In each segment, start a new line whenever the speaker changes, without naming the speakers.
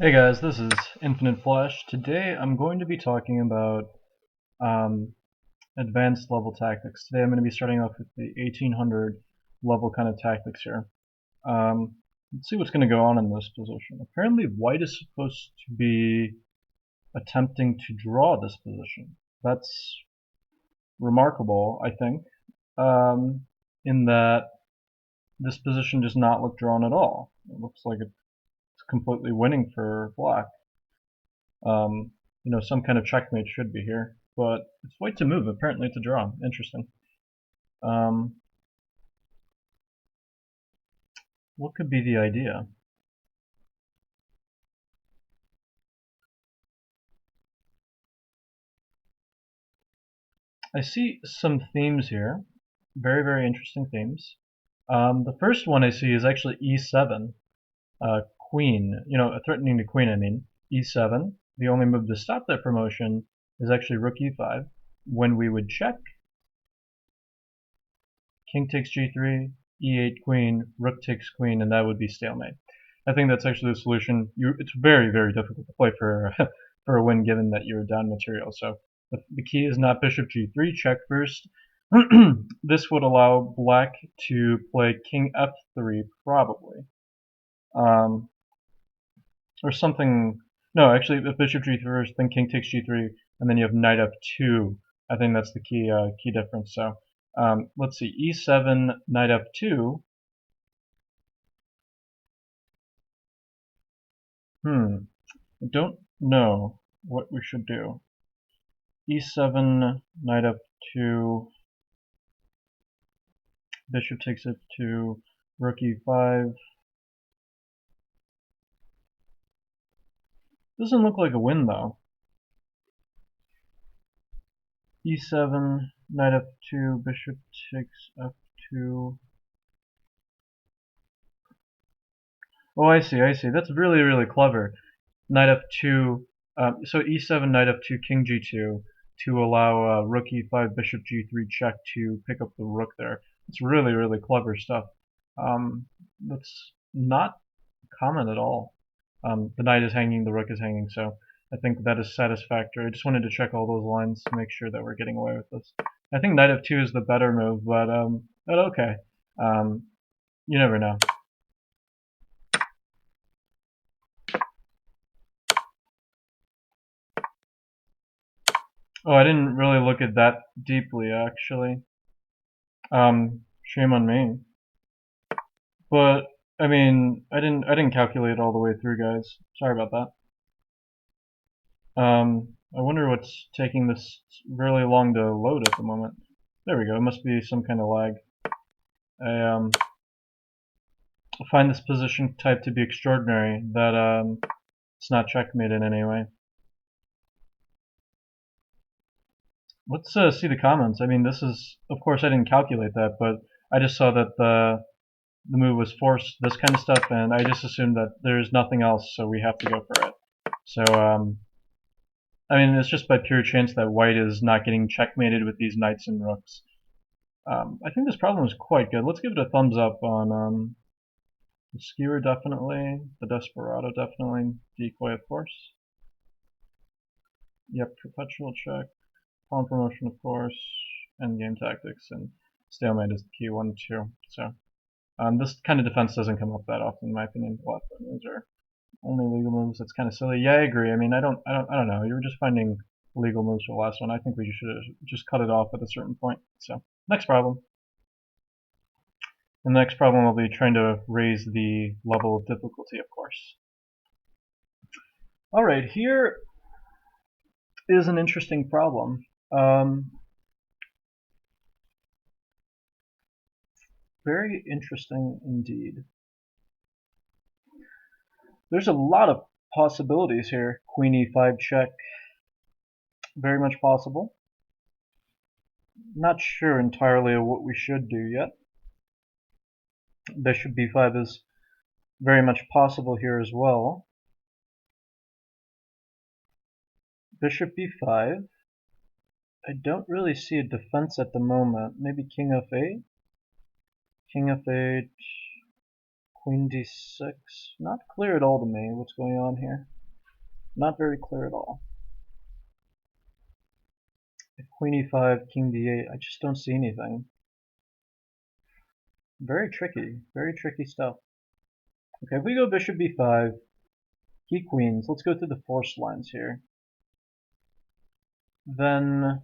Hey guys, this is Infinite Flash. Today I'm going to be talking about um, advanced level tactics. Today I'm going to be starting off with the 1800 level kind of tactics here. Let's see what's going to go on in this position. Apparently white is supposed to be attempting to draw this position. That's remarkable, I think, in that this position does not look drawn at all. It looks like it's completely winning for black. Um, some kind of checkmate should be here, but it's white to move. Apparently, it's a draw. Interesting. Um, what could be the idea? I see some themes here. Very, very interesting themes. The first one I see is actually e7, queen. Threatening the queen. I mean, e7. The only move to stop that promotion is actually rook e5. When we would check, king takes g3, e8 queen, rook takes queen, and that would be stalemate. I think that's actually the solution. It's very, very difficult to play for for a win given that you're down material. So the key is not bishop g3, check first. This would allow black to play king f3 probably, um, or something. No, actually, if bishop g3 first, then king takes g3, and then you have knight f2. I think that's the key difference. So let's see, e7, knight f2. I don't know what we should do. e7, knight f2, bishop takes f2, rook e5. Doesn't look like a win though. e7, knight f2, bishop takes f2. Oh, I see, I see. That's really, really clever. Knight f2, so e7, knight f2, king g2 to allow rook e5, bishop g3 check to pick up the rook there. It's really, really clever stuff. That's not common at all. The knight is hanging, the rook is hanging, so I think that is satisfactory. I just wanted to check all those lines to make sure that we're getting away with this. I think knight f2 is the better move, but okay. Um, you never know. Oh, I didn't really look at that deeply, actually. Shame on me. But I mean, I didn't calculate all the way through, guys. Sorry about that. I wonder what's taking this really long to load at the moment. There we go. It must be some kind of lag. I find this position type to be extraordinary. That it's not checkmate in any way. Let's see the comments. I mean, this is, of course, I didn't calculate that, but I just saw that the move was forced, this kind of stuff, and I just assumed that there's nothing else, so we have to go for it. So, I mean, it's just by pure chance that white is not getting checkmated with these knights and rooks. I think this problem is quite good. Let's give it a thumbs up on the skewer, definitely, the desperado, definitely, decoy, of course. Yep, perpetual check, pawn promotion, of course, endgame tactics, and stalemate is the key one too. So this kind of defense doesn't come up that often, in my opinion. Left moves are only legal moves. That's kind of silly. Yeah, I agree. I mean, I don't know. You were just finding legal moves for the last one. I think we should have just cut it off at a certain point. So next problem. And the next problem will be trying to raise the level of difficulty, of course. All right, here is an interesting problem. Very interesting indeed. There's a lot of possibilities here. Queen e5 check, very much possible. Not sure entirely of what we should do yet. Bishop b5 is very much possible here as well. Bishop b5. I don't really see a defense at the moment. Maybe king f8. King f8. Queen d6. Not clear at all to me what's going on here. Not very clear at all. If Queen e5, King d8, I just don't see anything. Very tricky stuff. Okay, if we go bishop b5, key queens, let's go through the forced lines here. Then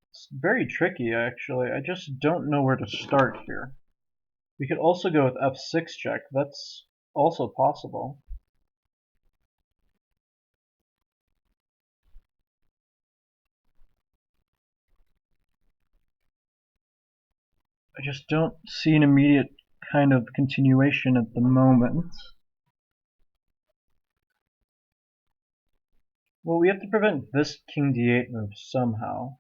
it's very tricky actually. I just don't know where to start here. We could also go with f6 check. That's also possible. I just don't see an immediate kind of continuation at the moment. Well, we have to prevent this king d8 move somehow.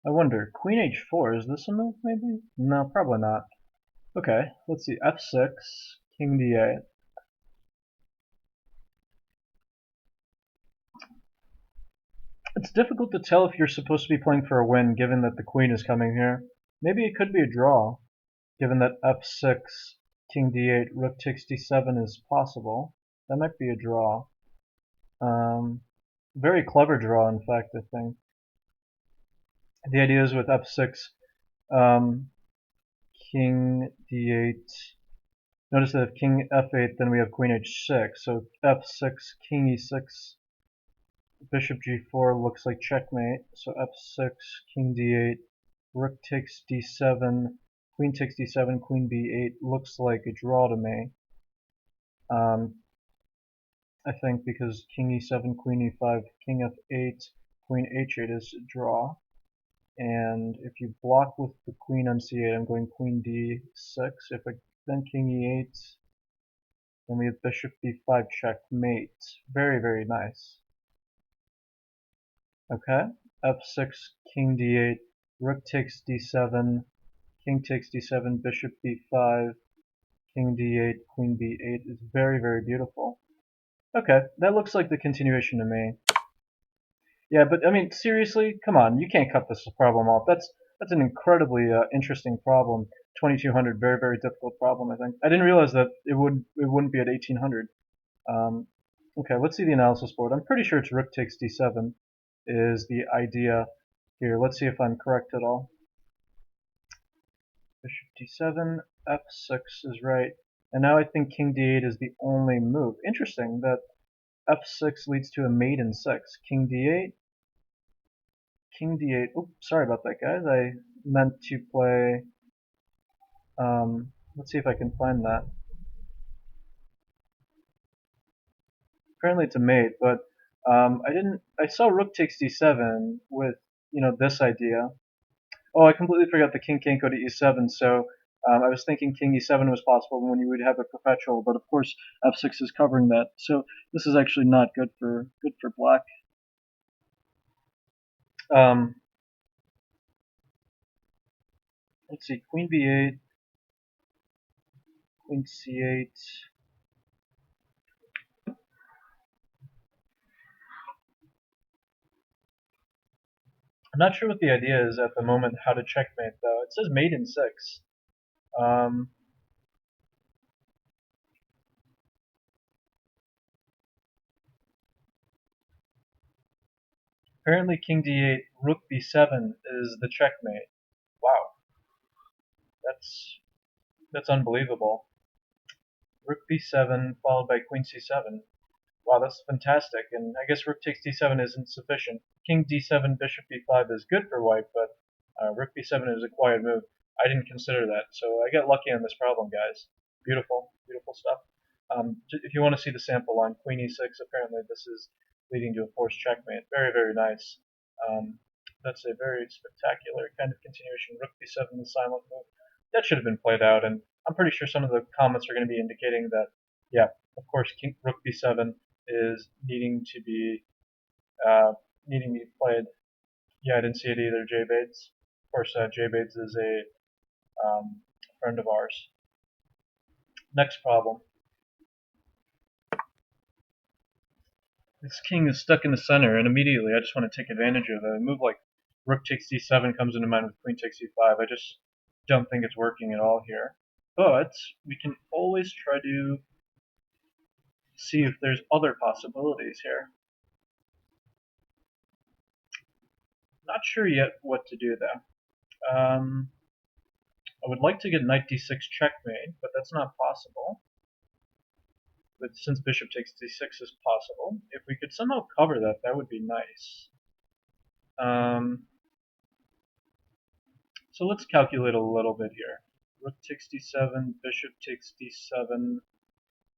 I wonder, queen h4, is this a move maybe? No, probably not. Okay, let's see, f6, king d8. It's difficult to tell if you're supposed to be playing for a win given that the queen is coming here. Maybe it could be a draw, given that f6, king d8, rook takes d7 is possible. That might be a draw. Very clever draw, in fact, I think. The idea is with f6, king d8. Notice that if king f8, then we have queen h6. So f6, king e6, bishop g4 looks like checkmate. So f6, king d8, rook takes d7, queen takes d7, queen b8 looks like a draw to me. I think because king e7, queen e5, king f8, queen h8 is a draw. And if you block with the queen on c8, I'm going queen d6. If I then king e8, then we have bishop b5 checkmate. Very nice. Okay, f6, king d8, rook takes d7, king takes d7, bishop b5, king d8, queen b8 is very beautiful. Okay, that looks like the continuation to me. Yeah, but I mean, seriously, come on, you can't cut this problem off. That's an incredibly interesting problem. 2200, very difficult problem. I think I didn't realize that it wouldn't be at 1800. Okay, let's see the analysis board. I'm pretty sure it's rook takes d7 is the idea here. Let's see if I'm correct at all. Bishop d7, f6 is right, and now I think king d8 is the only move. Interesting that f6 leads to a mate in 6. King d8. King d8. Oops, sorry about that, guys. I meant to play. Let's see if I can find that. Apparently it's a mate, but I didn't. I saw rook takes d7 with this idea. Oh, I completely forgot the king can't go to e7. So I was thinking king e7 was possible when you would have a perpetual, but of course f6 is covering that. So this is actually not good for black. Let's see, queen b8, queen c8. I'm not sure what the idea is at the moment how to checkmate though. It says mate in 6. Apparently king d8, rook b7 is the checkmate. Wow, that's unbelievable. Rook b7 followed by queen c7. Wow, that's fantastic. And I guess rook takes d7 isn't sufficient. King d7, bishop b5 is good for white, but rook b7 is a quiet move. I didn't consider that, so I got lucky on this problem, guys. Beautiful stuff. If you want to see the sample line, queen e6, apparently this is leading to a forced checkmate. Very nice. That's a very spectacular kind of continuation. Rook b7, the silent move. That should have been played out, and I'm pretty sure some of the comments are going to be indicating that, yeah, of course, rook b7 is needing to be played. Yeah, I didn't see it either, J-Bates. Of course, J-Bates is a friend of ours. Next problem. This king is stuck in the center, and immediately I just want to take advantage of it. A move like rook takes d7 comes into mind with queen takes e5. I just don't think it's working at all here. But we can always try to see if there's other possibilities here. Not sure yet what to do though. I would like to get knight d6 checkmate, but that's not possible. But since bishop takes d6 is possible, if we could somehow cover that, that would be nice. So let's calculate a little bit here. Rook takes d7, bishop takes d7,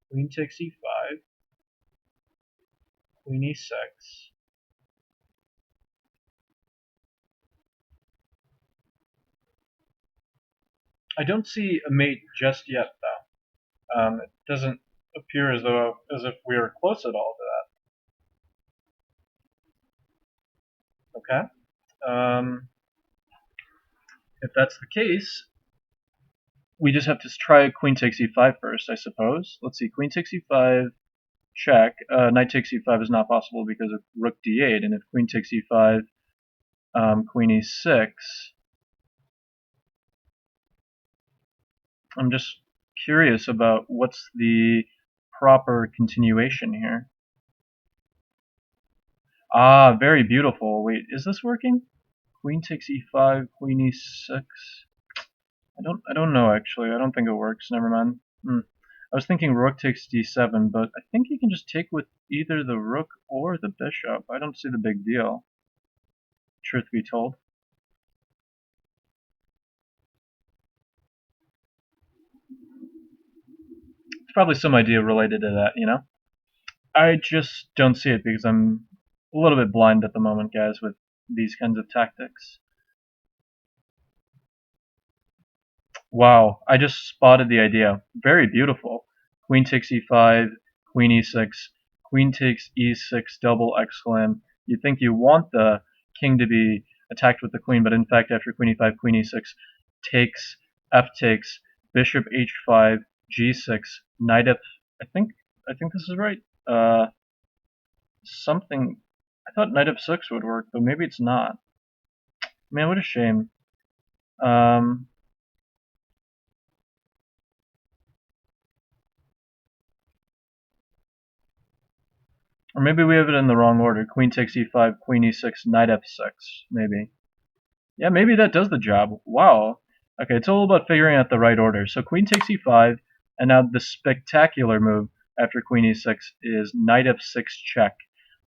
queen takes e5, queen e6. I don't see a mate just yet, though. It doesn't appear as if we are close at all to that. Okay. If that's the case, we just have to try queen takes e5 first, I suppose. Let's see, queen takes e5, check. Knight takes e5 is not possible because of rook d8, and if queen takes e5, queen e6. I'm just curious about what's the proper continuation here. Ah, very beautiful. Wait, is this working? Queen takes e5, queen e6. I don't know actually. I don't think it works. Never mind. I was thinking rook takes d7, but I think you can just take with either the rook or the bishop. I don't see the big deal, truth be told. It's probably some idea related to that, you know? I just don't see it because I'm a little bit blind at the moment, guys, with these kinds of tactics. Wow, I just spotted the idea. Very beautiful. Queen takes e5, queen e6, queen takes e6, double exclam. You think you want the king to be attacked with the queen, but in fact after queen e5, queen e6 takes, f takes, bishop h5, g6, knight f. I think this is right. Something. I thought knight f6 would work, but maybe it's not. Man, what a shame. Or maybe we have it in the wrong order. Queen takes e5, queen e6, knight f6, maybe. Yeah, maybe that does the job. Wow. Okay, it's all about figuring out the right order. So queen takes e5, and now the spectacular move after queen e6 is knight f6 check.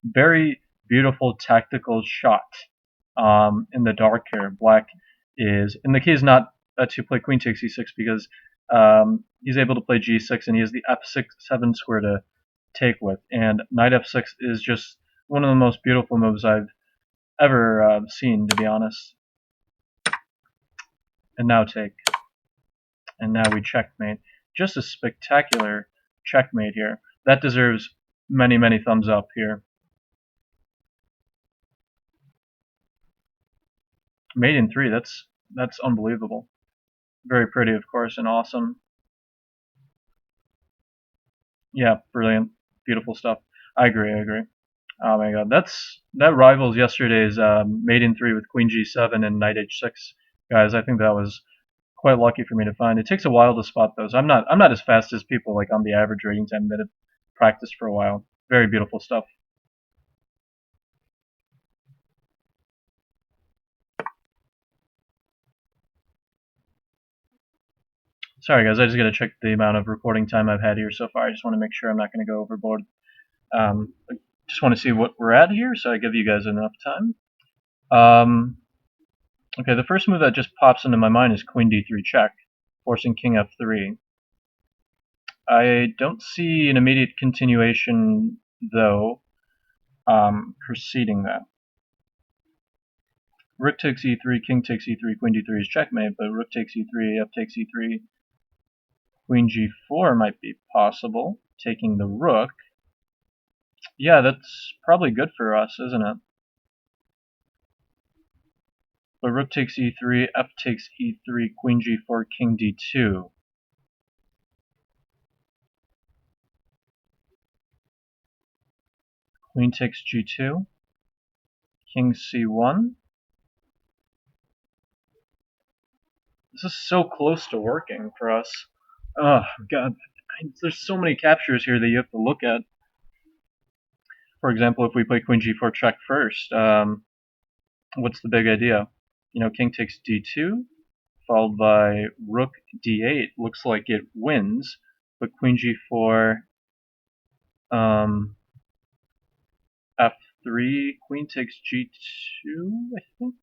Very beautiful tactical shot in the dark here. Black is, and the key is not to play queen takes e6 because he's able to play g6 and he has the f7 square to take with, and knight f6 is just one of the most beautiful moves I've ever seen, to be honest. And now take, and now we checkmate. Just a spectacular checkmate here. That deserves many thumbs up here. Mate in 3, that's unbelievable. Very pretty, of course, and awesome. Yeah, brilliant, beautiful stuff. I agree. Oh my god, that rivals yesterday's mate in 3 with queen g7 and knight h6. Guys, I think that was quite lucky for me to find. It takes a while to spot those. I'm not as fast as people like on the average rating time that have practiced for a while. Very beautiful stuff. Sorry guys, I just gotta check the amount of recording time I've had here so far. I just want to make sure I'm not going to go overboard. I just want to see what we're at here, so I give you guys enough time. Okay, the first move that just pops into my mind is queen d3 check, forcing king f3. I don't see an immediate continuation, though, preceding that. Rook takes e3, king takes e3, queen d3 is checkmate, but rook takes e3, f takes e3, queen g4 might be possible, taking the rook. Yeah, that's probably good for us, isn't it? But rook takes e3, f takes e3, queen g4, king d2. Queen takes g2, king c1. This is so close to working for us. Oh god, there's so many captures here that you have to look at. For example, if we play queen g4 check first, what's the big idea? You know, king takes d2, followed by rook d8. Looks like it wins, but queen g4, f3, queen takes g2, I think.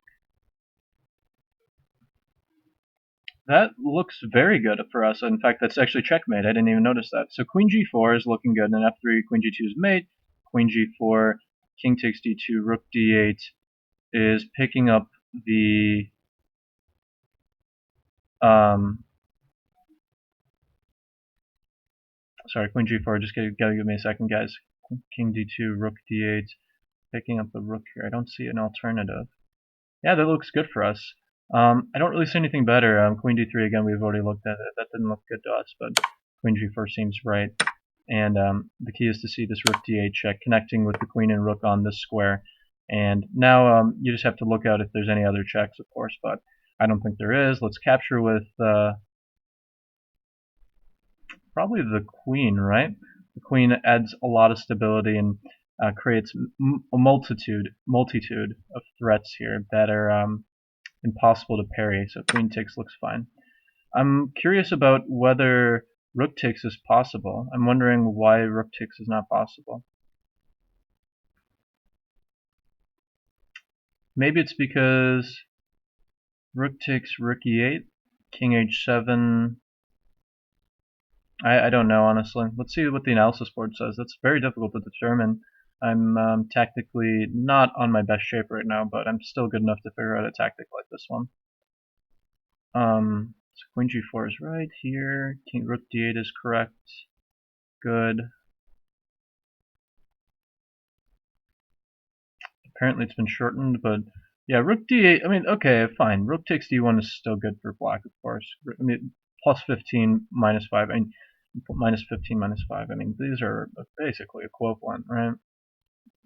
That looks very good for us. In fact, that's actually checkmate. I didn't even notice that. So queen g4 is looking good, and f3, queen g2 is mate. Queen g4, king takes d2, rook d8 is picking up the sorry, queen g4. Just gotta give me a second, guys. King d2, rook d8, picking up the rook here. I don't see an alternative. Yeah, that looks good for us. I don't really see anything better. Queen d3 again. We've already looked at it. That didn't look good to us, but queen g4 seems right. And the key is to see this rook d8 check connecting with the queen and rook on this square. And now you just have to look out if there's any other checks, of course, but I don't think there is. Let's capture with probably the queen, right? The queen adds a lot of stability and creates a multitude of threats here that are impossible to parry. So queen takes looks fine. I'm curious about whether rook takes is possible. I'm wondering why rook takes is not possible. Maybe it's because rook takes rook e8, king h7. I don't know, honestly. Let's see what the analysis board says. That's very difficult to determine. I'm tactically not on my best shape right now, but I'm still good enough to figure out a tactic like this one. So queen g4 is right here. King rook d8 is correct. Good. Apparently it's been shortened, but yeah, rook d8. I mean, okay, fine. Rook takes d1 is still good for black, of course. I mean, plus 15, minus 5. I mean, minus 15, minus 5. I mean, these are basically equivalent, right?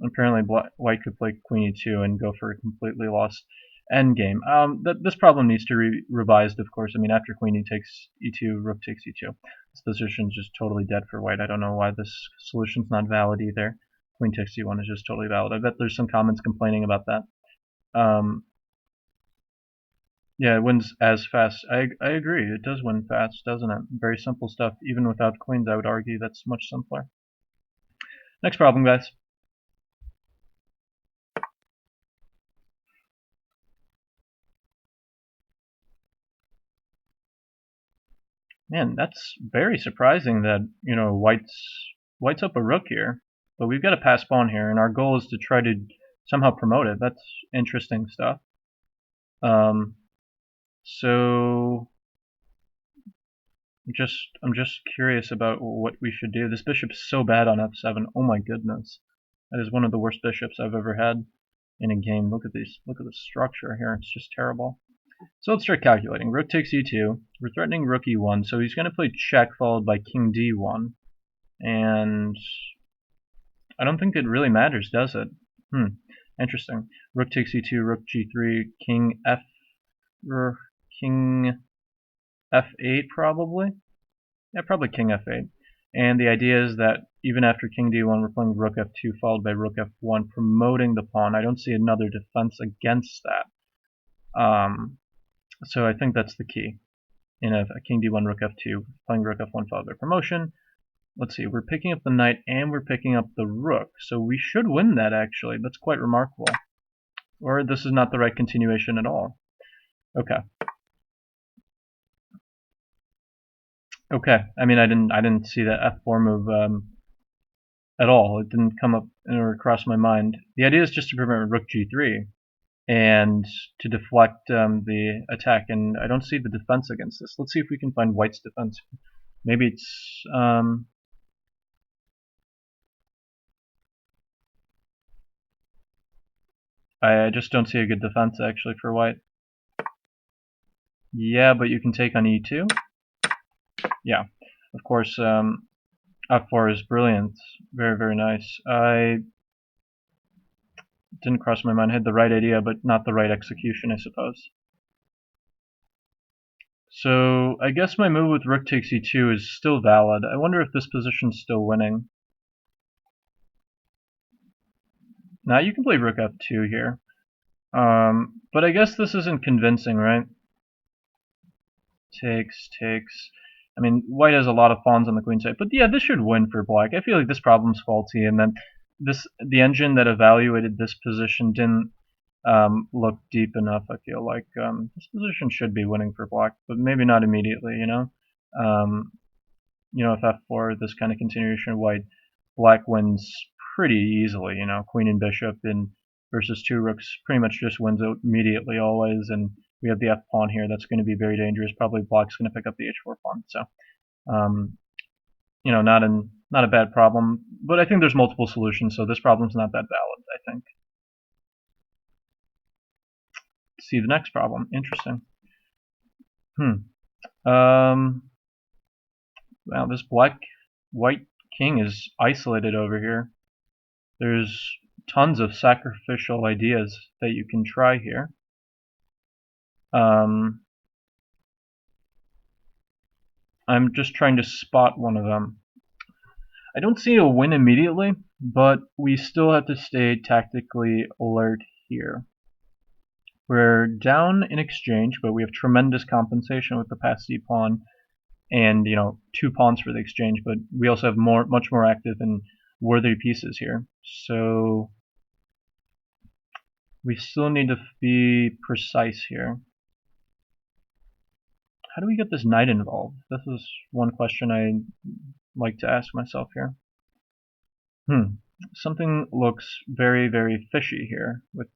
Apparently, white could play queen e2 and go for a completely lost endgame. This problem needs to be revised, of course. I mean, after queen takes e2, rook takes e2. This position's just totally dead for white. I don't know why this solution's not valid either. Queen takes e1 is just totally valid. I bet there's some comments complaining about that. Yeah, it wins as fast. I agree. It does win fast, doesn't it? Very simple stuff. Even without queens, I would argue that's much simpler. Next problem, guys. Man, that's very surprising that, you know, white's up a rook here. But we've got a pass pawn here, and our goal is to try to somehow promote it. That's interesting stuff. So I'm just curious about what we should do. This bishop's so bad on f7. Oh my goodness. That is one of the worst bishops I've ever had in a game. Look at these. Look at the structure here. It's just terrible. So let's start calculating. Rook takes e2. We're threatening rook e1, so he's going to play check followed by king d1. And I don't think it really matters, does it? Interesting. Rook takes e2, rook g3, king f8 probably? Yeah, probably king f8. And the idea is that even after king d1, we're playing rook f2 followed by rook f1, promoting the pawn. I don't see another defense against that. So I think that's the key. In a king d1, rook f2, playing rook f1 followed by promotion. Let's see, we're picking up the knight and we're picking up the rook. So we should win that, actually. That's quite remarkable. Or this is not the right continuation at all. Okay. Okay, I mean, I didn't see that f4 move at all. It didn't come up or cross my mind. The idea is just to prevent rook g3 and to deflect the attack, and I don't see the defense against this. Let's see if we can find white's defense. Maybe it's I just don't see a good defense actually for white. Yeah, but you can take on e2. Yeah, of course. F4 is brilliant. Very, very nice. Didn't cross my mind. I had the right idea, but not the right execution, I suppose. So I guess my move with rook takes e2 is still valid. I wonder if this position's still winning. Now you can play rook f2 here. But I guess this isn't convincing, right? Takes. I mean, white has a lot of pawns on the queen side, but yeah, this should win for black. I feel like this problem's faulty, and then the engine that evaluated this position didn't look deep enough. I feel like this position should be winning for black, but maybe not immediately. If f4, this kind of continuation of white, black wins pretty easily. Queen and bishop and versus two rooks pretty much just wins immediately always, and we have the f pawn here that's going to be very dangerous. Probably black's going to pick up the h4 pawn. So, not a bad problem, but I think there's multiple solutions, so this problem's not that valid, I think. See the next problem. Interesting. Wow, this white king is isolated over here. There's tons of sacrificial ideas that you can try here. I'm just trying to spot one of them. I don't see a win immediately, but we still have to stay tactically alert here. We're down in exchange, but we have tremendous compensation with the passed d pawn and two pawns for the exchange, but we also have much more active and worthy pieces here. So we still need to be precise here. How do we get this knight involved? This is one question I like to ask myself here. Something looks very, very fishy here with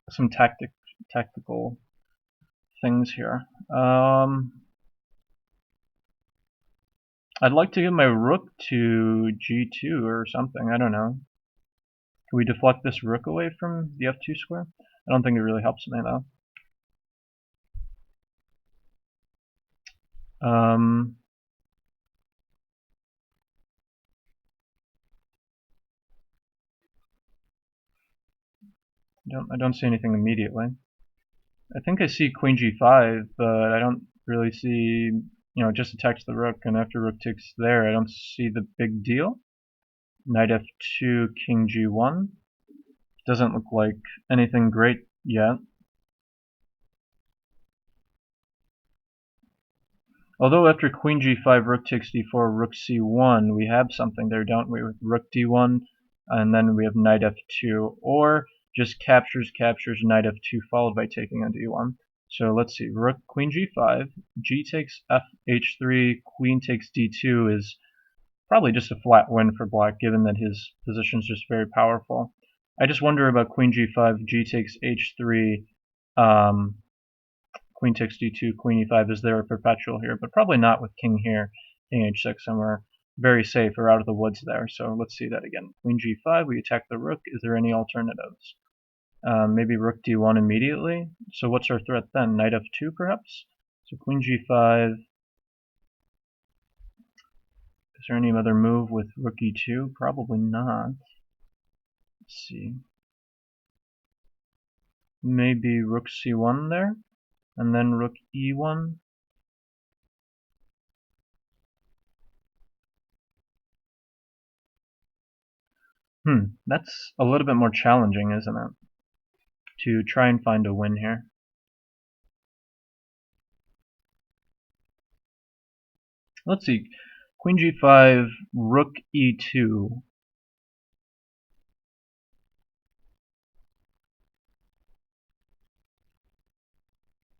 some tactical things here. I'd like to get my rook to g2 or something. I don't know. Can we deflect this rook away from the f2 square? I don't think it really helps me though. I don't see anything immediately. I think I see queen g5, but I don't really see, just attacks the rook, and after rook takes there, I don't see the big deal. Knight f2, king g1. Doesn't look like anything great yet. Although after queen g5, rook takes d4, rook c1, we have something there, don't we, with rook d1, and then we have knight f2, or just captures, knight f2, followed by taking on d1. So let's see, rook, queen g5, g takes f h3, queen takes d2 is probably just a flat win for black, given that his position is just very powerful. I just wonder about queen g5, g takes h3, queen takes d2, queen e5. Is there a perpetual here? But probably not with king here, king h6, and we're very safe or out of the woods there. So let's see that again. Queen g5, we attack the rook. Is there any alternatives? Maybe rook d1 immediately. So what's our threat then? Knight f2 perhaps? So queen g5. Is there any other move with rook e2? Probably not. Let's see. Maybe rook c1 there, and then rook e1. That's a little bit more challenging, isn't it? To try and find a win here. Let's see. Queen g5, rook e2.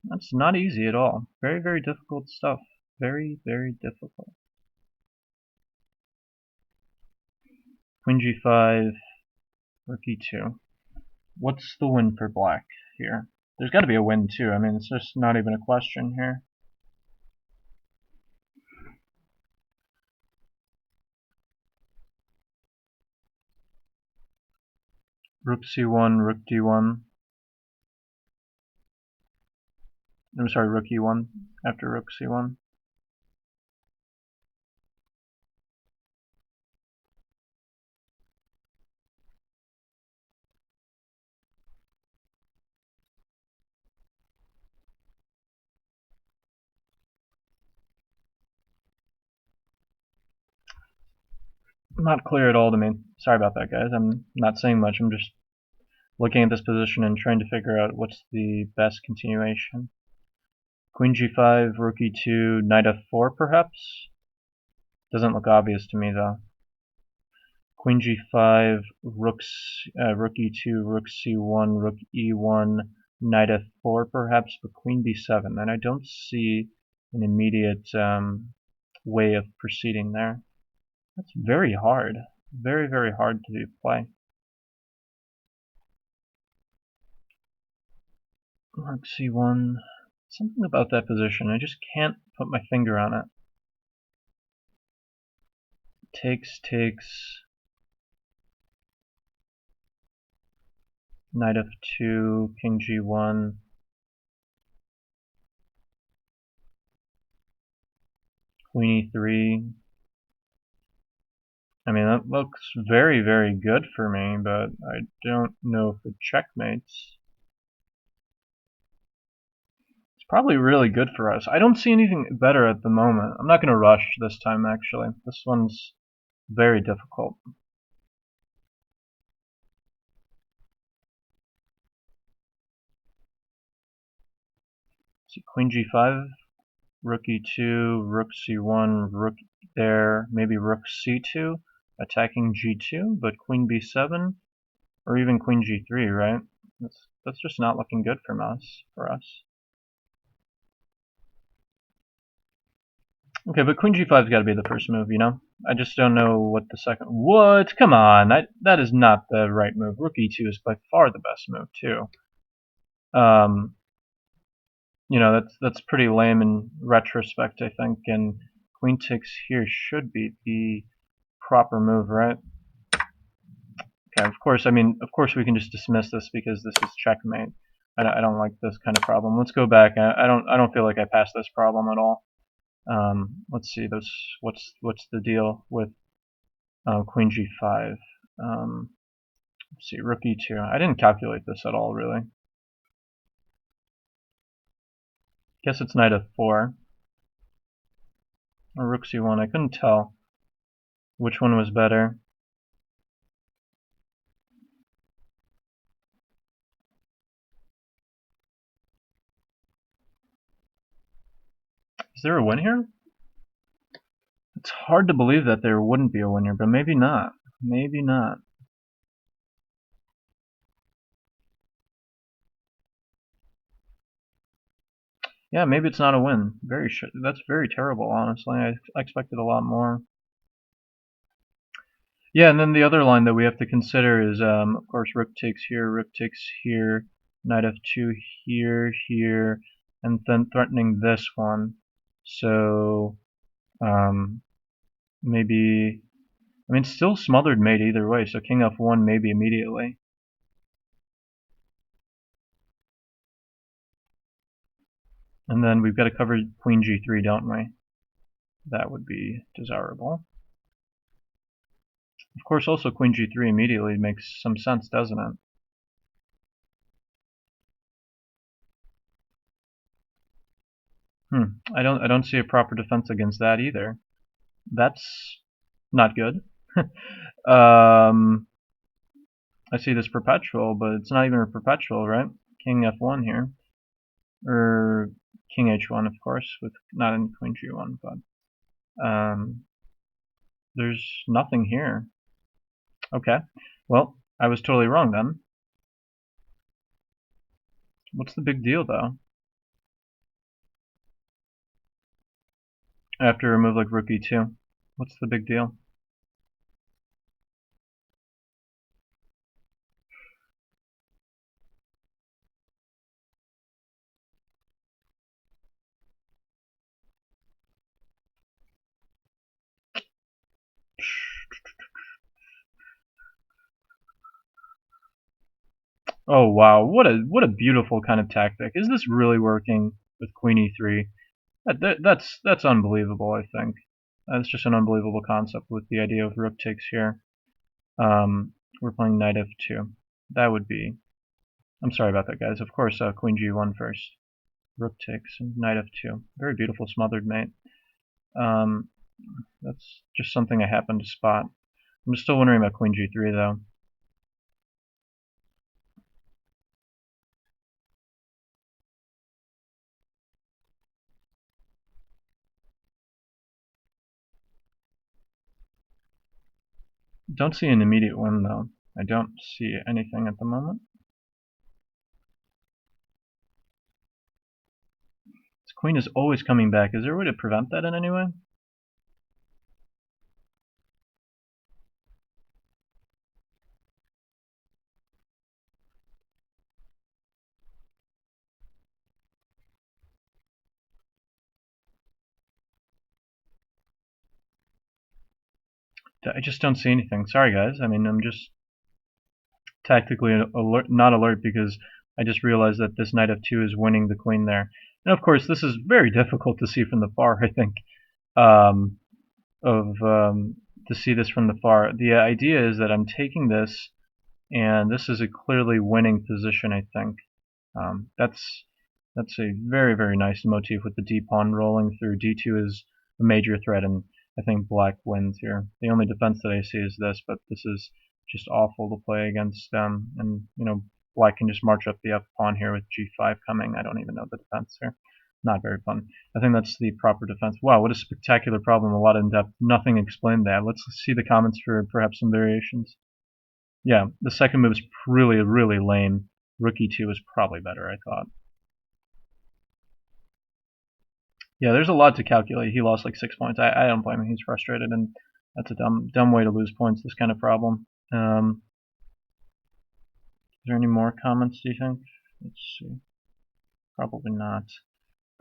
That's not easy at all. Very, very difficult stuff. Very, very difficult. Queen g5, rook e2. What's the win for black here? There's got to be a win too. I mean, it's just not even a question here. Rook c1, rook d1. I'm sorry, rook e1 after rook c1. not clear at all to me. Sorry about that, guys. I'm not saying much. I'm just looking at this position and trying to figure out what's the best continuation. Queen g5, rook e2, knight f4 perhaps? Doesn't look obvious to me though. Queen g5, rook e2, rook c1, rook e1, knight f4 perhaps, but queen b7. And I don't see an immediate way of proceeding there. That's very hard. Very, very hard to play. Rook c1. Something about that position. I just can't put my finger on it. Takes, takes. Knight f2, king g1. Queen e3. I mean, that looks very, very good for me, but I don't know if it checkmates. It's probably really good for us. I don't see anything better at the moment. I'm not going to rush this time, actually. This one's very difficult. See, queen g5, rook e2, rook c1, rook there, maybe rook c2, attacking g2, but queen b7, or even queen g3, right? That's just not looking good for us. Okay, but queen g5's got to be the first move, you know? I just don't know what the second... What? Come on, that is not the right move. Rook e2 is by far the best move, too. You know, that's pretty lame in retrospect, I think, and queen takes here should be the proper move, right? Okay, of course, I mean, of course we can just dismiss this because this is checkmate. I don't like this kind of problem. Let's go back. I don't feel like I passed this problem at all. Let's see. What's the deal with queen g5? Let's see. Rook e2. I didn't calculate this at all, really. Guess it's knight f4 or rook c1. I couldn't tell which one was better. Is there a win here? It's hard to believe that there wouldn't be a win here, but maybe not. Maybe not. Yeah, maybe it's not a win. That's very terrible, honestly. I expected a lot more. Yeah, and then the other line that we have to consider is, of course, rook takes here, knight f2 here, here, and then threatening this one. So, maybe, I mean, it's still smothered mate either way, so king f1 maybe immediately. And then we've got to cover queen g3, don't we? That would be desirable. Of course, also queen g3 immediately makes some sense, doesn't it? I don't see a proper defense against that either. That's not good. I see this perpetual, but it's not even a perpetual, right? King f1 here, or king h1, of course, with not in queen g1, but there's nothing here. Okay, well, I was totally wrong then. What's the big deal, though? After a move like rook e2, what's the big deal? Oh wow, what a beautiful kind of tactic. Is this really working with queen e3? That's unbelievable, I think. That's just an unbelievable concept with the idea of rook takes here. We're playing knight f2. That would be... I'm sorry about that, guys. Of course, queen g1 first. Rook takes, and knight f2. Very beautiful smothered mate. That's just something I happened to spot. I'm still wondering about queen g3 though. Don't see an immediate win though. I don't see anything at the moment. This queen is always coming back. Is there a way to prevent that in any way? I just don't see anything. Sorry guys. I mean, I'm just tactically not alert because I just realized that this knight f2 is winning the queen there. And of course, this is very difficult to see from the far, I think, um, to see this from the far. The idea is that I'm taking this, and this is a clearly winning position, I think. That's a very, very nice motif with the d pawn rolling through. d2 is a major threat, and I think black wins here. The only defense that I see is this, but this is just awful to play against them. And, you know, black can just march up the f pawn here with g5 coming. I don't even know the defense here. Not very fun. I think that's the proper defense. Wow, what a spectacular problem. A lot in depth. Nothing explained that. Let's see the comments for perhaps some variations. Yeah, the second move is really, really lame. Rook e2 is probably better, I thought. Yeah, there's a lot to calculate. He lost like 6 points. I don't blame him. He's frustrated, and that's a dumb way to lose points, this kind of problem. Is there any more comments, do you think? Let's see. Probably not.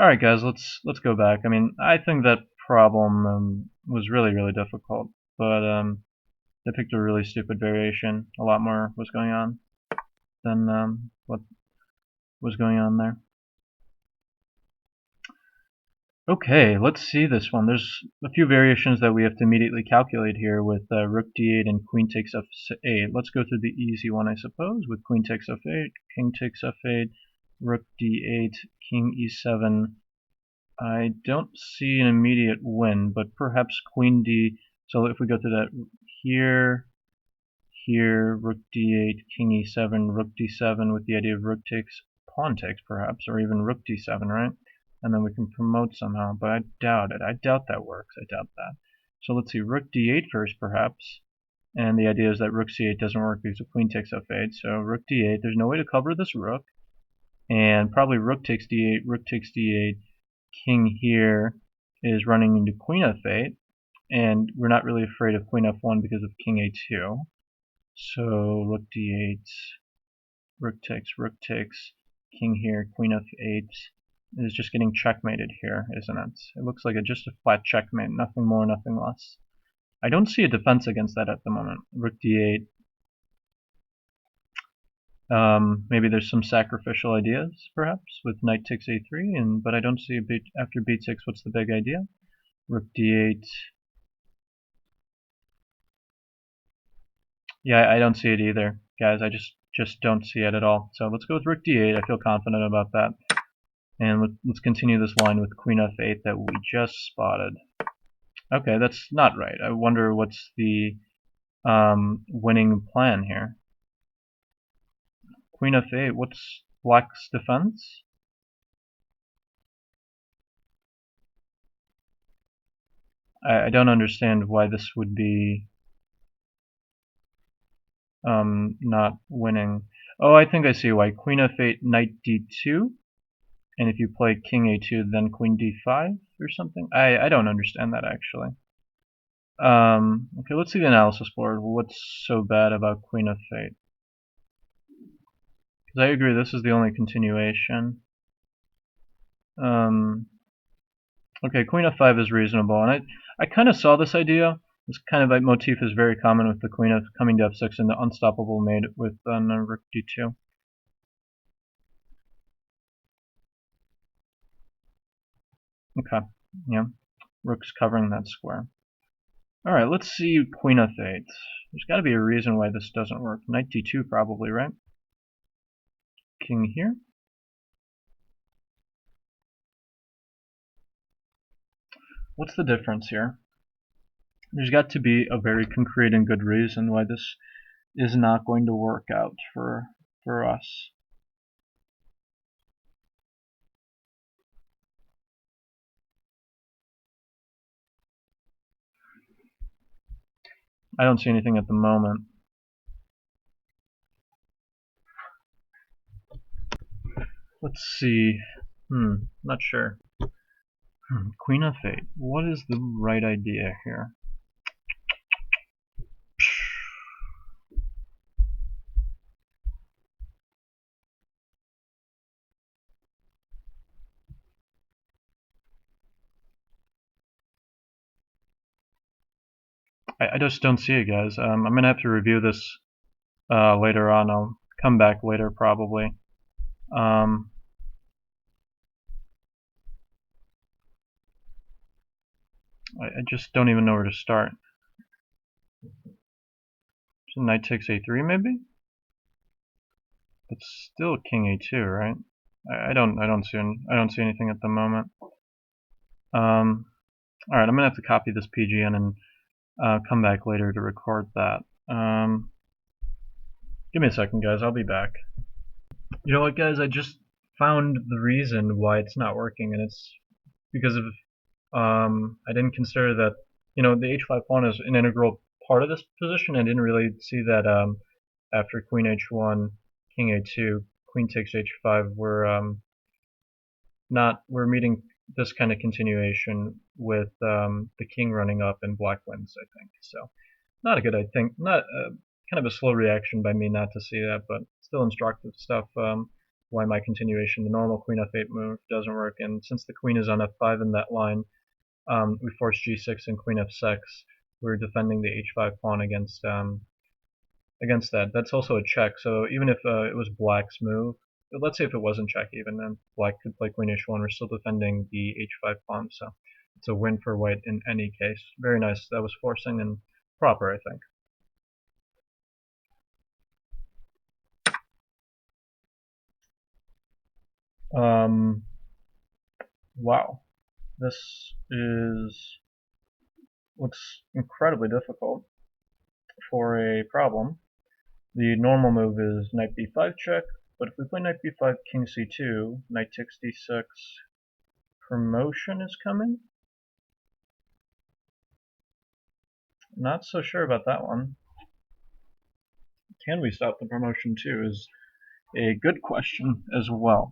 Alright guys, let's go back. I mean, I think that problem was really, really difficult, but they picked a really stupid variation. A lot more was going on than what was going on there. Okay, let's see this one. There's a few variations that we have to immediately calculate here with rook d8 and queen takes f8. Let's go through the easy one, I suppose, with queen takes f8, king takes f8, rook d8, king e7. I don't see an immediate win, but perhaps queen d. So if we go through that here, rook d8, king e7, rook d7 with the idea of rook takes, pawn takes perhaps, or even rook d7, right? And then we can promote somehow, but I doubt it. I doubt that works. I doubt that. So let's see, rook d8 first perhaps, and the idea is that rook c8 doesn't work because the queen takes f8, so rook d8, there's no way to cover this rook, and probably rook takes d8, king here is running into queen f8, and we're not really afraid of queen f1 because of king a2. So rook d8, rook takes, king here, queen f8 is just getting checkmated here, isn't it? It looks like just a flat checkmate, nothing more, nothing less. I don't see a defense against that at the moment. Rook d8. Maybe there's some sacrificial ideas, perhaps, with knight takes a3, but I don't see after b6. What's the big idea? Rook d8. Yeah, I don't see it either, guys. I just don't see it at all. So let's go with rook d8. I feel confident about that. And let's continue this line with queen f8 that we just spotted. Okay, that's not right. I wonder what's the winning plan here. Queen f8, what's black's defense? I don't understand why this would be not winning. Oh, I think I see why. Queen f8, knight d2, and if you play king a2, then queen d5 or something. I don't understand that actually. Okay, let's see the analysis board. What's so bad about queen f8? Because I agree, this is the only continuation. Okay, queen f5 is reasonable, and I kind of saw this idea. This kind of motif is very common with the queen of coming to f6 and the unstoppable mate with rook d2. Okay, yeah, rook's covering that square. Alright, let's see queen f8. There's got to be a reason why this doesn't work. Knight d2 probably, right? King here. What's the difference here? There's got to be a very concrete and good reason why this is not going to work out for us. I don't see anything at the moment. Let's see. Not sure. Queen of Fate. What is the right idea here? I just don't see it, guys. I'm gonna have to review this later on. I'll come back later probably. I just don't even know where to start. So knight takes a3 maybe? But still king a2, right? I don't see anything at the moment. Alright, I'm gonna have to copy this PGN and come back later to record that. Give me a second, guys. I'll be back. You know what, guys? I just found the reason why it's not working, and it's because of I didn't consider that the h5 pawn is an integral part of this position. I didn't really see that after queen h1, king a2, queen takes h5, we're meeting this kind of continuation with the king running up and black wins, I think. So not a good, I think, not kind of a slow reaction by me not to see that, but still instructive stuff. Why my continuation, the normal queen f8 move doesn't work, and since the queen is on f5 in that line, we force g6 and queen f6. We're defending the h5 pawn against that. That's also a check, so even if it was black's move, but let's say if it wasn't check even, then black could play queen h1, we're still defending the h5 pawn, so it's a win for white in any case. Very nice, that was forcing and proper, I think. Wow, this looks incredibly difficult for a problem. The normal move is knight b5 check, but if we play knight b5, king c2, knight takes d6, promotion is coming? Not so sure about that one. Can we stop the promotion too is a good question as well.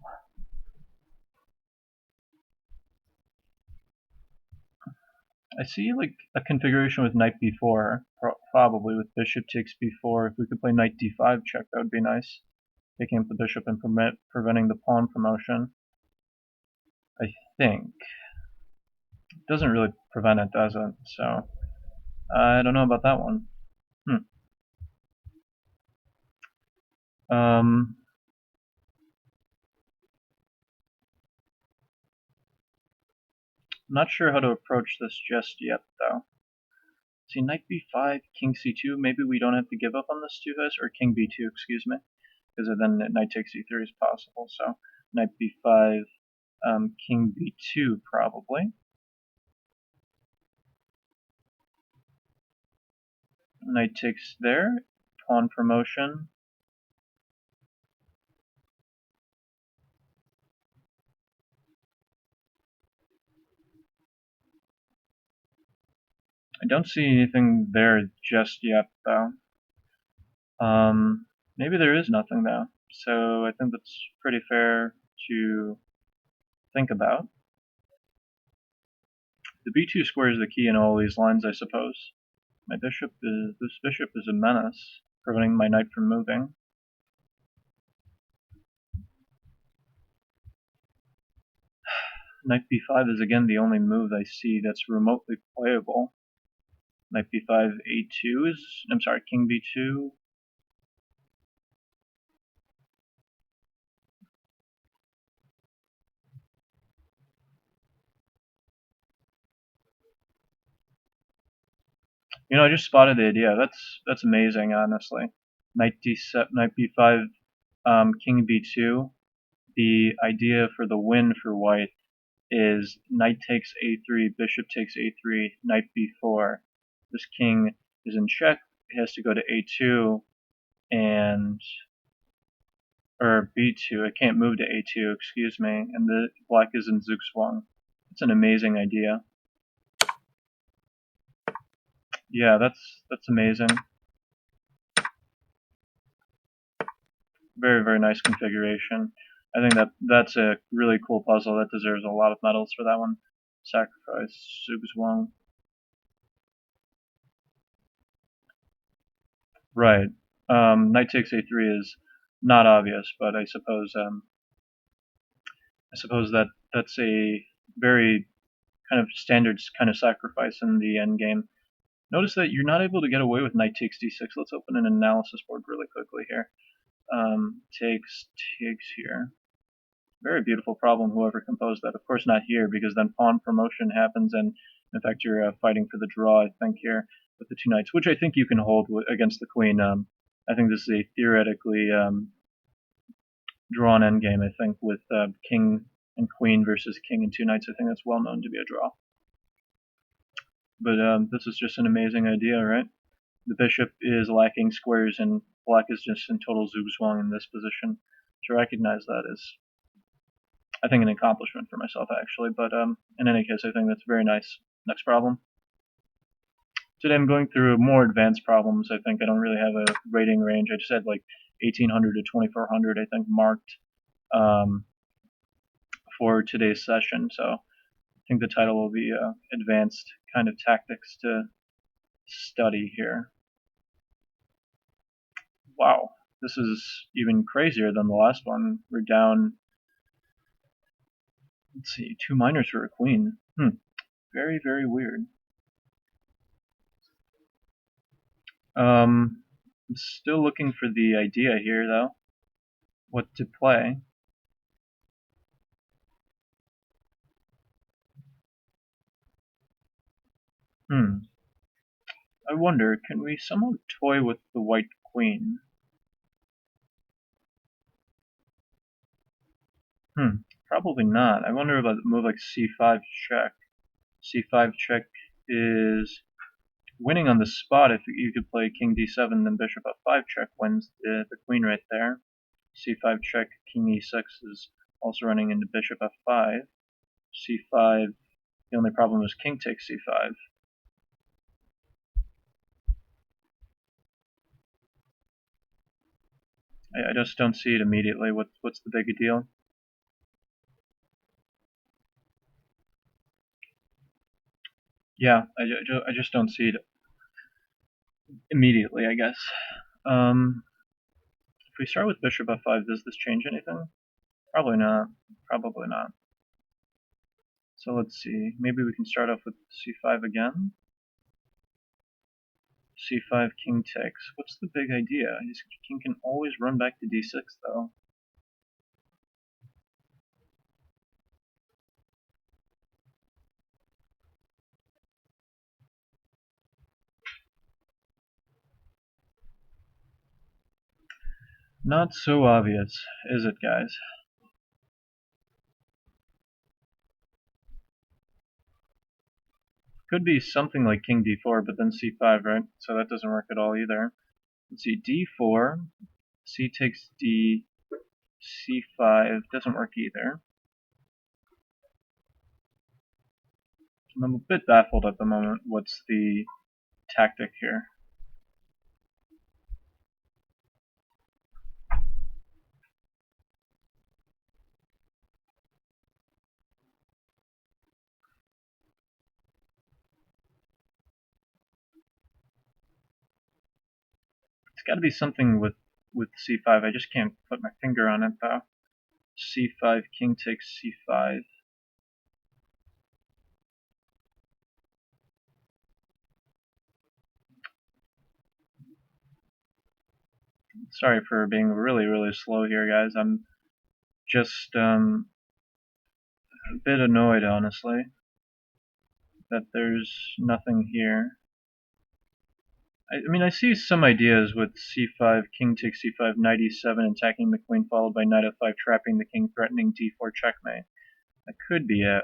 I see like a configuration with knight b4, probably with bishop takes b4. If we could play knight d5 check, that would be nice. Taking up the bishop and preventing the pawn promotion. I think. It doesn't really prevent it, does it? So, I don't know about that one. Not sure how to approach this just yet, though. See, knight b5, king c2, maybe we don't have to give up on this too fast, or king b2, excuse me, because then knight takes e3 is possible, so knight b5, king b2 probably. Knight takes there, pawn promotion. I don't see anything there just yet, though. Maybe there is nothing, though, so I think that's pretty fair to think about. The b2 square is the key in all these lines, I suppose. This bishop is a menace, preventing my knight from moving. Knight b5 is again the only move I see that's remotely playable. Knight b5, a2 is, I'm sorry, king b2. I just spotted the idea. That's amazing, honestly. Knight d7, knight b5, king b2. The idea for the win for white is knight takes a3, bishop takes a3, knight b4. this king is in check. It has to go to a2 and or b2. It can't move to a2, excuse me, and the black is in zugzwang. It's an amazing idea. Yeah, that's amazing. Very, very nice configuration. I think that's a really cool puzzle that deserves a lot of medals for that one. Sacrifice, zugzwang. Right. Knight takes a3 is not obvious, but I suppose that that's a very kind of standard kind of sacrifice in the end game. Notice that you're not able to get away with knight takes d6. Let's open an analysis board really quickly here. Takes here. Very beautiful problem, whoever composed that. Of course not here, because then pawn promotion happens, and in fact you're fighting for the draw, I think, here with the two knights, which I think you can hold against the queen. I think this is a theoretically drawn endgame, I think, with king and queen versus king and two knights. I think that's well known to be a draw. But this is just an amazing idea, right? The bishop is lacking squares, and black is just in total zugzwang in this position. To recognize that is, I think, an accomplishment for myself, actually. But in any case, I think that's very nice. Next problem. Today I'm going through more advanced problems. I think I don't really have a rating range. I just had like 1800 to 2400, I think, marked for today's session. So I think the title will be Advanced Kind of Tactics to Study here. Wow, this is even crazier than the last one. We're down, let's see, 2 minors for a queen. Very, very weird. I'm still looking for the idea here, though. What to play. I wonder, can we somehow toy with the white queen? Probably not. I wonder about a move like c5 check. c5 check is winning on the spot. If you could play king d7, then bishop f5 check wins the queen right there. c5 check, king e6 is also running into bishop f5. c5, the only problem is king takes c5. I just don't see it immediately. What's the big deal? Yeah, I just don't see it immediately, I guess. If we start with bishop f5, does this change anything? Probably not. Probably not. So let's see. Maybe we can start off with c5 again. c5, king takes. What's the big idea? His king can always run back to d6, though. Not so obvious, is it, guys? Could be something like king d4, but then c5, right? So that doesn't work at all either. Let's see, d4, c takes d, c5, doesn't work either. I'm a bit baffled at the moment. What's the tactic here? It's got to be something with c5. I just can't put my finger on it, though. c5, king takes c5. Sorry for being really, really slow here, guys. I'm just a bit annoyed, honestly, that there's nothing here. I mean, I see some ideas with c5, king takes c5, knight e7, attacking the queen, followed by knight f5, trapping the king, threatening d4 checkmate. That could be it.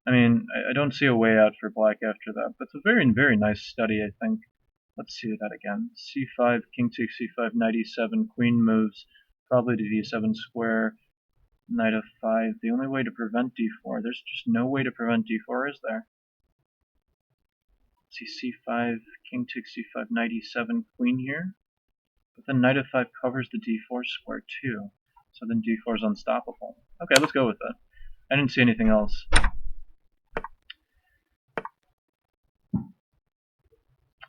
I mean, I don't see a way out for black after that, but it's a very, very nice study, I think. Let's see that again. c5, king takes c5, knight e7, queen moves, probably to d7 square, knight f5. The only way to prevent d4, there's just no way to prevent d4, is there? Let's see, c5, king takes c5, knight e7, queen here. But then knight f5 covers the d4 square too. So then d4 is unstoppable. Okay, let's go with it. I didn't see anything else.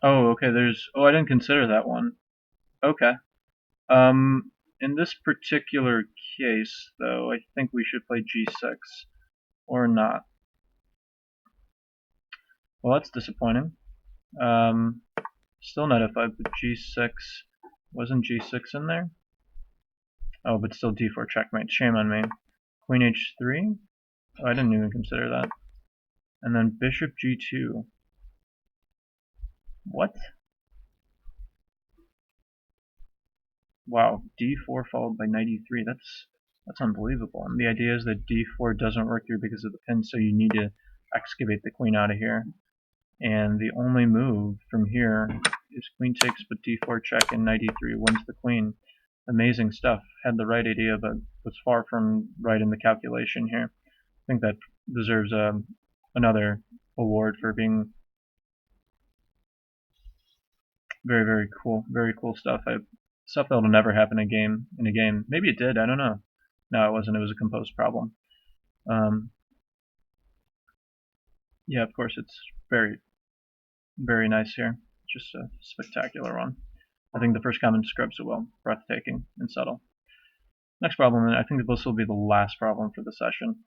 Oh, okay, I didn't consider that one. Okay. In this particular case, though, I think we should play g6. Or not. Well, that's disappointing. Still knight f5, but g6. Wasn't g6 in there? Oh, but still d4 checkmate. Shame on me. Queen h3? Oh, I didn't even consider that. And then bishop g2. What? Wow, d4 followed by knight e3. That's unbelievable. And the idea is that d4 doesn't work here because of the pin, so you need to excavate the queen out of here. And the only move from here is queen takes, but d4 check, and knight e3 wins the queen. Amazing stuff. Had the right idea, but was far from right in the calculation here. I think that deserves another award for being very, very cool stuff. Stuff that'll never happen in a game. Maybe it did. I don't know. No, it wasn't. It was a composed problem. Yeah, of course, it's very, very nice here. Just a spectacular one. I think the first comment describes it well. Breathtaking and subtle. Next problem, and I think this will be the last problem for the session.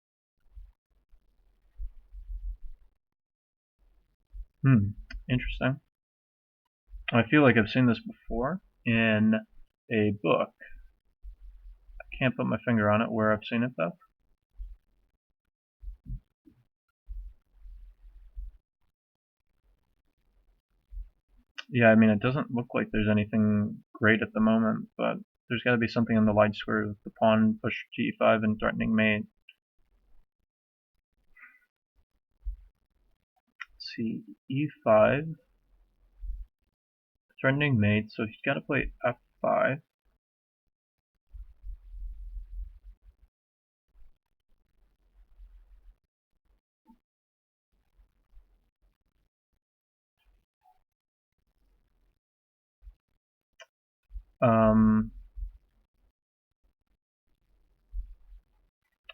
Interesting. I feel like I've seen this before in a book. I can't put my finger on it where I've seen it though. Yeah, I mean, it doesn't look like there's anything great at the moment, but there's got to be something in the light square with the pawn pushed to e5 and threatening mate. Let's see, e5, threatening mate, so he's got to play f5.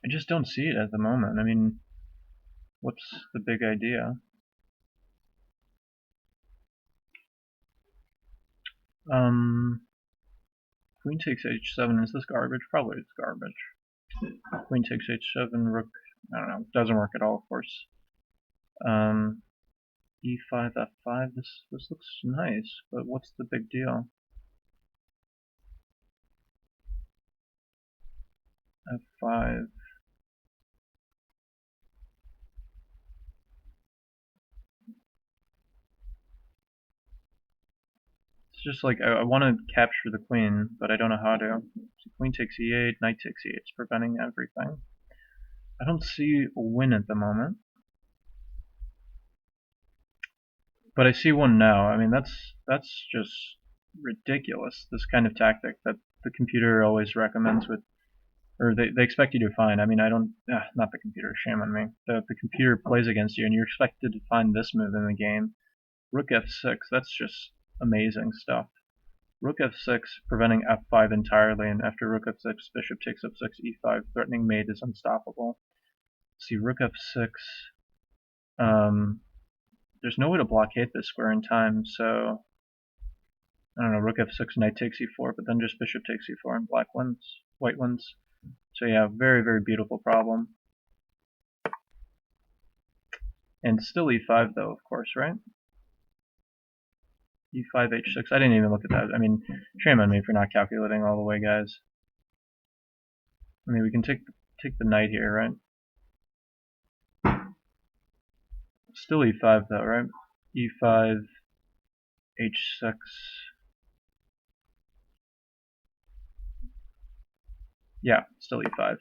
I just don't see it at the moment. I mean, what's the big idea? Queen takes h7. Is this garbage? Probably it's garbage. Queen takes h7, rook, I don't know, doesn't work at all, of course. E5, f5, this looks nice, but what's the big deal? f5. It's just like, I want to capture the queen, but I don't know how to. So queen takes e8, knight takes e8, it's preventing everything. I don't see a win at the moment. But I see one now. I mean, that's just ridiculous, this kind of tactic that the computer always recommends with, or they expect you to find. I mean, I don't, not the computer, shame on me. The computer plays against you and you're expected to find this move in the game. Rook f6, that's just amazing stuff. Rook f6, preventing f5 entirely, and after rook f6, bishop takes f6, e5, threatening mate is unstoppable. Let's see, rook f6, there's no way to blockade this square in time, so I don't know, rook f6, knight takes e4, but then just bishop takes e4 and black wins, white wins. So yeah, very, very beautiful problem. And still e5 though, of course, right? e5, h6, I didn't even look at that. I mean, shame on me for not calculating all the way, guys. I mean, we can take the knight here, right? Still e5 though, right? e5, h6. Yeah, still e5.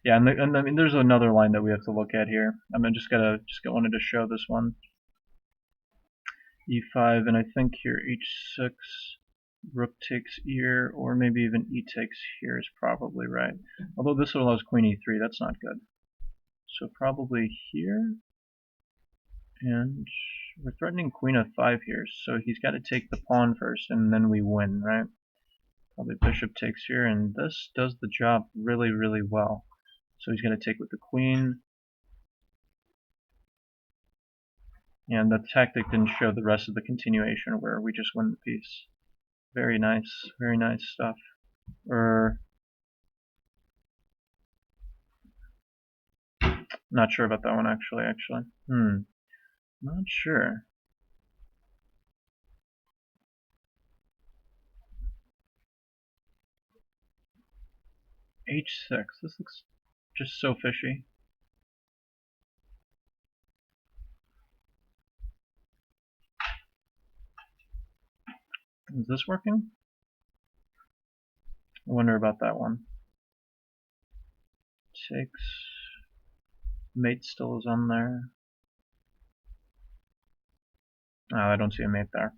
Yeah, and I mean, there's another line that we have to look at here. Wanted to show this one. E5, and I think here H6, Rook takes here, or maybe even E takes here is probably right. Although this allows Queen E3, that's not good. So probably here, and we're threatening Queen F5 here, so he's got to take the pawn first, and then we win, right? Probably Bishop takes here, and this does the job really, really well. So he's going to take with the Queen, and the tactic didn't show the rest of the continuation where we just win the piece. Very nice stuff. Not sure about that one actually. Not sure. H6. This looks just so fishy. Is this working? I wonder about that one. Takes. Mate still is on there. Oh, I don't see a mate there.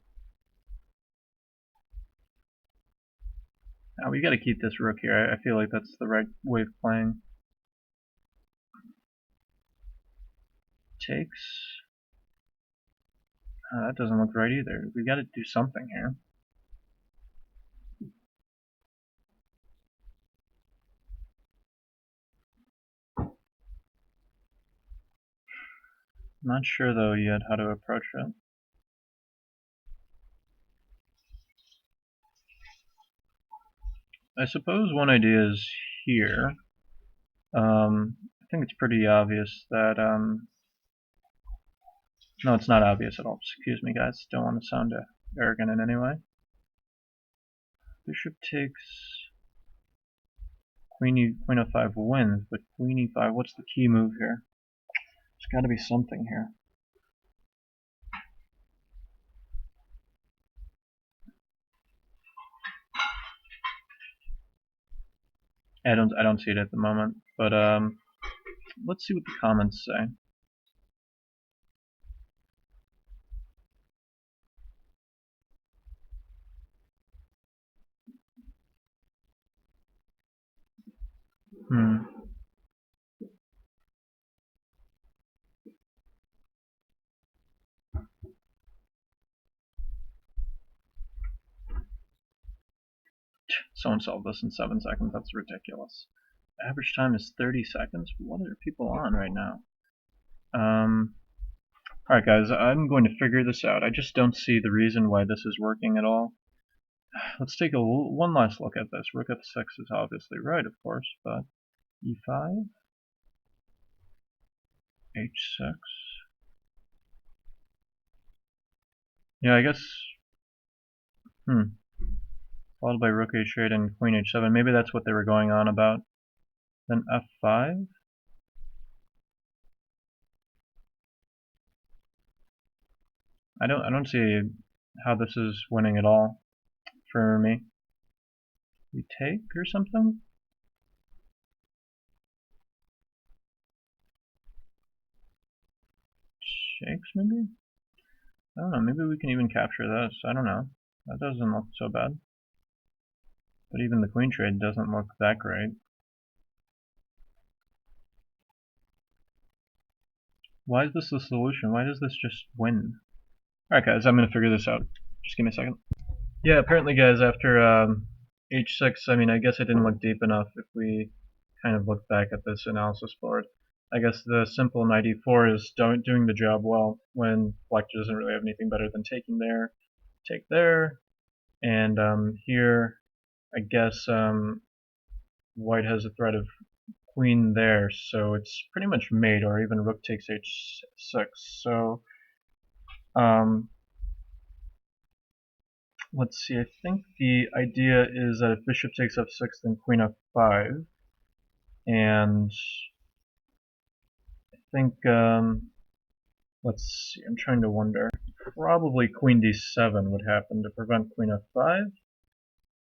Now we gotta keep this rook here. I feel like that's the right way of playing. Takes. That doesn't look right either. We gotta do something here. Not sure though yet how to approach it. I suppose one idea is here. I think it's pretty obvious that no, it's not obvious at all. Excuse me, guys. Don't want to sound arrogant in any way. Bishop takes. Queen F5 wins, but Queen E5. What's the key move here? There's got to be something here. I don't see it at the moment, but let's see what the comments say. Someone solved this in 7 seconds. That's ridiculous. Average time is 30 seconds. What are people on right now? Alright guys, I'm going to figure this out. I just don't see the reason why this is working at all. Let's take one last look at this. Rook F6 is obviously right, of course, but E5, H6. Yeah, I guess. Followed by Rook H8 and Queen H7. Maybe that's what they were going on about. Then F5. I don't see how this is winning at all for me. We take or something? Shakes maybe? I don't know, maybe we can even capture this. I don't know. That doesn't look so bad. But even the queen trade doesn't look that great. Why is this the solution? Why does this just win? Alright guys, I'm gonna figure this out. Just give me a second. Yeah, apparently guys, after H6, I mean, I guess it didn't look deep enough if we kind of look back at this analysis board. I guess the simple knight e4 is doing the job well when black doesn't really have anything better than taking there, take there, and here I guess white has a threat of queen there, so it's pretty much mate, or even rook takes h6. So let's see, I think the idea is that if bishop takes f6, then queen f5, and I think let's see, I'm trying to wonder. Probably queen d7 would happen to prevent queen f5.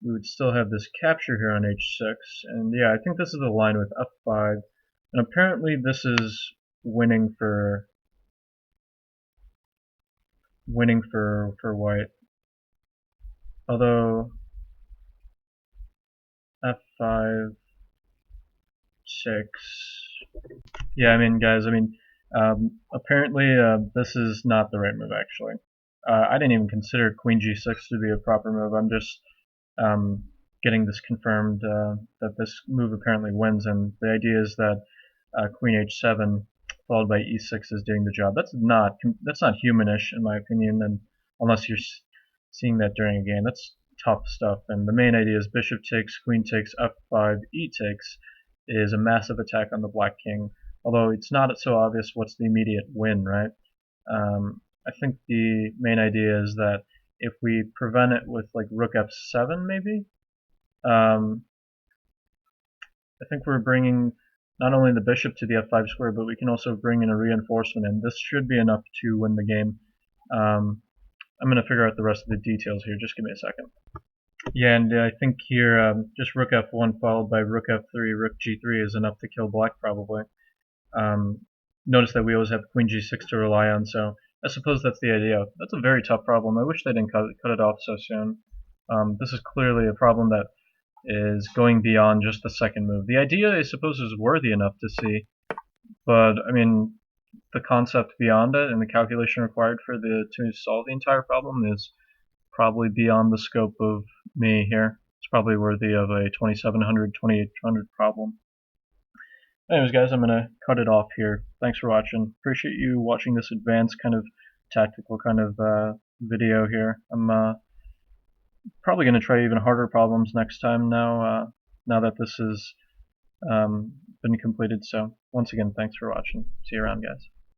we would still have this capture here on h6, and yeah, I think this is the line with f5, and apparently this is winning for white. Although f5, 6. Yeah, I mean, guys, apparently this is not the right move, actually. I didn't even consider queen g6 to be a proper move. I'm just getting this confirmed that this move apparently wins, and the idea is that queen h7 followed by e6 is doing the job. That's not humanish, in my opinion, and unless you're seeing that during a game, that's tough stuff. And the main idea is bishop takes, queen takes, f5, e takes is a massive attack on the black king. Although it's not so obvious what's the immediate win, right? I think the main idea is that if we prevent it with like rook f7, maybe. I think we're bringing not only the bishop to the f5 square, but we can also bring in a reinforcement, and this should be enough to win the game. I'm going to figure out the rest of the details here. Just give me a second. Yeah, and I think here just rook f1 followed by rook f3, rook g3 is enough to kill black, probably. Notice that we always have queen g6 to rely on, so I suppose that's the idea. That's a very tough problem. I wish they didn't cut it off so soon. This is clearly a problem that is going beyond just the second move. The idea, I suppose, is worthy enough to see, but I mean, the concept beyond it and the calculation required to solve the entire problem is probably beyond the scope of me here. It's probably worthy of a 2700, 2800 problem. Anyways, guys, I'm gonna cut it off here. Thanks for watching. Appreciate you watching this advanced kind of tactical kind of video here. I'm probably gonna try even harder problems next time now. Now that this has been completed. So once again, thanks for watching. See you around, guys.